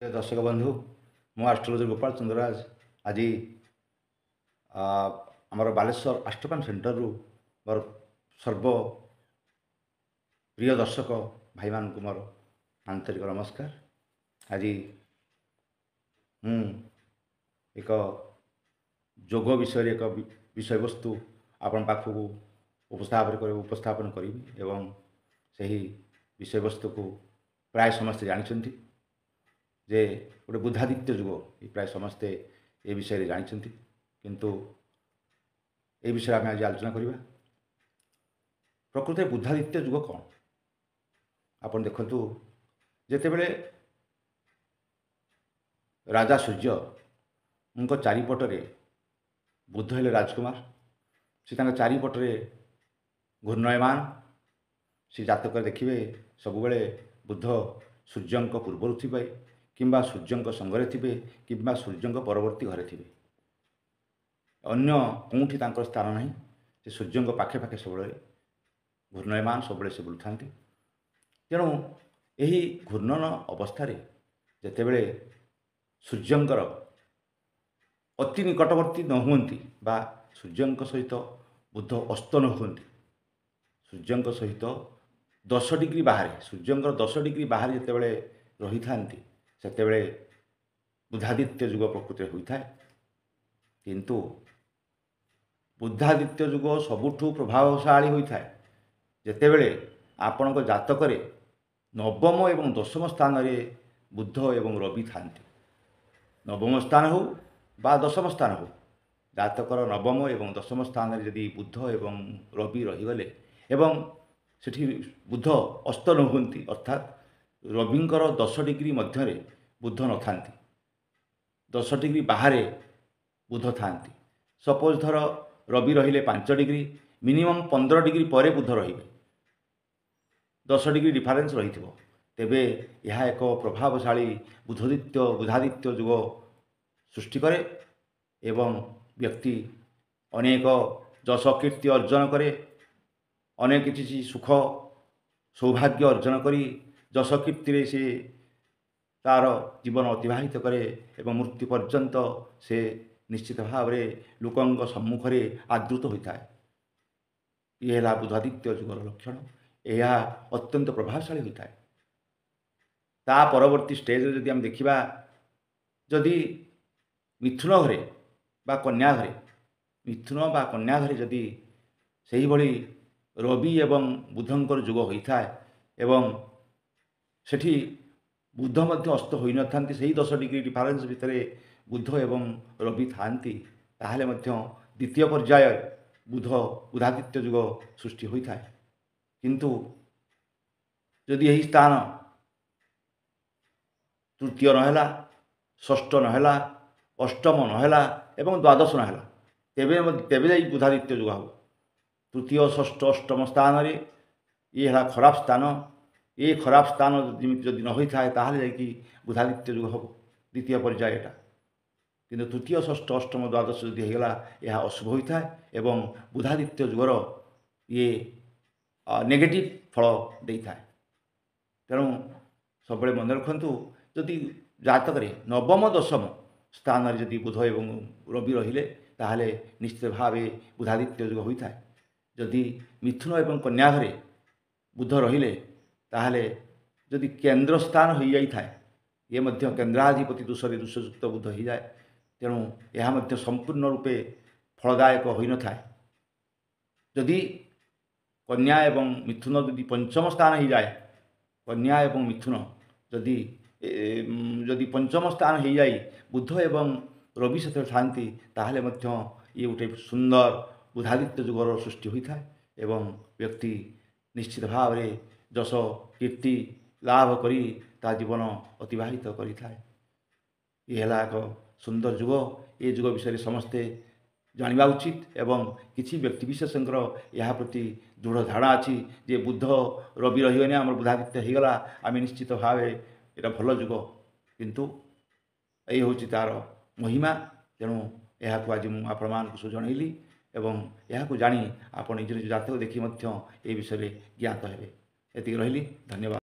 दर्शक बंधु मु आस्ट्रोलॉजर गोपाल चंद्रराज आज आमर बालेश्वर आस्ट्रोपान सेंटर रु मोर सर्व प्रिय दर्शक भाई मान को मोर आंतरिक नमस्कार। आज मु एक जोग विषय एक विषय वस्तु आपण पाखक उपस्थापन करी एवं सही विषय वस्तु को प्राय समस्ते जानते जे गोटे बुधादित्य जुग ये प्राय समस्ते ये विषय रे जानते किंतु ये विषय आम आज आलोचना करवा। प्रकृत बुधादित्य जुग कौन आपन देखु जिते बड़े राजा सूर्य उनको चारिपटरे बुध हेले राजकुमार से चारिपटरे घूर्णयमान से जातक देखिए सबुबले बुध सूर्य पूर्वर थे किंबा सूर्य संगरे थे कि सूर्य परवर्ती घरे थे अन्य कौटी स्थान ना से सूर्य पाखे पाखे सब घूर्णयमान सब से बुलू था। तेणु यही घूर्णन अवस्था जितेबले सूर्यंकर अति निकटवर्ती न हुंती बा सूर्य सहित बुध अस्त न हुंती सूर्य सहित 10 डिग्री बाहर सूर्यंकर 10 डिग्री बाहर जितेबले रही था सेतेबले बुधादित्य जुग प्रकृति होता है। किंतु बुधादित्य जुग सबुठु प्रभावशाली होता है जितेबले आपण जातक नवम एवं दशम स्थान रे बुध एवं रवि था। नवम स्थान हो बा दशम स्थान हो जातकर नवम एवं दशम स्थान रे यदि बुध एवं रवि रहीगले एवं सेठी बुध अस्त न हुंती अर्थात रविंकर 10 डिग्री मध्य बुध न था 10 डिग्री बाहर बुध था। सपोज धर रवि रहिले 5 डिग्री मिनिमम 15 डिग्री पर बुध रे 10 डिग्री डिफरेन्स रही तेबे यह एक प्रभावशाली बुधादित्य जुग सृष्टि करे एवं व्यक्ति अनेक जश कीर्ति अर्जन करे अनेक किसी सुख सौभाग्य अर्जन करी जश कीर्ति से तार जीवन अतिबाहित करे एवं मृत्यु पर्यंत से निश्चित भाव में लोकों सम्मुख में आदृत होता है। यह बुधादित्य जुगर लक्षण यह अत्यंत प्रभावशाली होता है। ता परवर्ती स्टेज जदि हम देखा जदि मिथुन घरे बा कन्या घरे मिथुन बा कन्या घरे जदि सही भली रवि एवं बुधंकर जुग होता है एवं सेठी बुध मध्य अस्त हो न था 10 डिग्री डिफरेन्स भितर बुध एवं रवि था ताहले मध्य द्वितीय पर्याय बुधादित्य जुग सृष्टि होता है। किंतु जदि यही स्थान तृतीय नहला षष्ठ नहला अष्टम नहला एवं द्वादश नहला तेबे जाई बुधादित्य जुग हो। तृतीय षष्ठ अष्टम स्थान रे ये है खराब स्थान ये खराब स्थान जदि न होता है ताहले जाकि बुधादित्य जुग हम द्वितीय पर्याय एटा। किंतु तृतीय षष्ठ अष्टम द्वादश जदि होगा यह अशुभ होता है एवं बुधादित्य जुगर ये नेगेटिव फल देता है। तेणु सब मन रखु जदि जातक नवम दशम स्थान जदि बुध एवं रवि रहिले ताहले निश्चित भाव बुधादित्य जुग होता है। जदि मिथुन एवं कन्या घरे बुध रहिले ताहले जदि केन्द्र स्थान हो जाए ये मध्य केन्द्राधिपति दोषरे दोषयुक्त बुध हो जाए तेणु यह मध्य संपूर्ण रूपे फलदायक हो न था। जदि कन्या एवं मिथुन जदि पंचम स्थान हो जाए कन्या एवं मिथुन जदि पंचम स्थान हो जाए बुध एवं रवि से थांती ताहले मध्य ये गोटे सुंदर बुधादित्य जुगर सृष्टि होता है एवं व्यक्ति निश्चित भाव में जश कीर्ति लाभ करी ता जीवन अतिबाहित करिथा है। ये है एक सुंदर जुग ये जुग विषय समस्ते जानिबा उचित एवं किसी व्यक्ति विशेषकर यह प्रति दृढ़ धारणा अच्छी जे बुध रवि रही आम बुधादित्य होगला आम निश्चित भाव यहाँ भल जुग किंतु ये हूँ तार महिमा। तेणु यह आज मुझे आपण मानक सब जनइली एवं यह जानी आप निज निज जातक देखी ये विषय ज्ञात हेबे। एति रही धन्यवाद।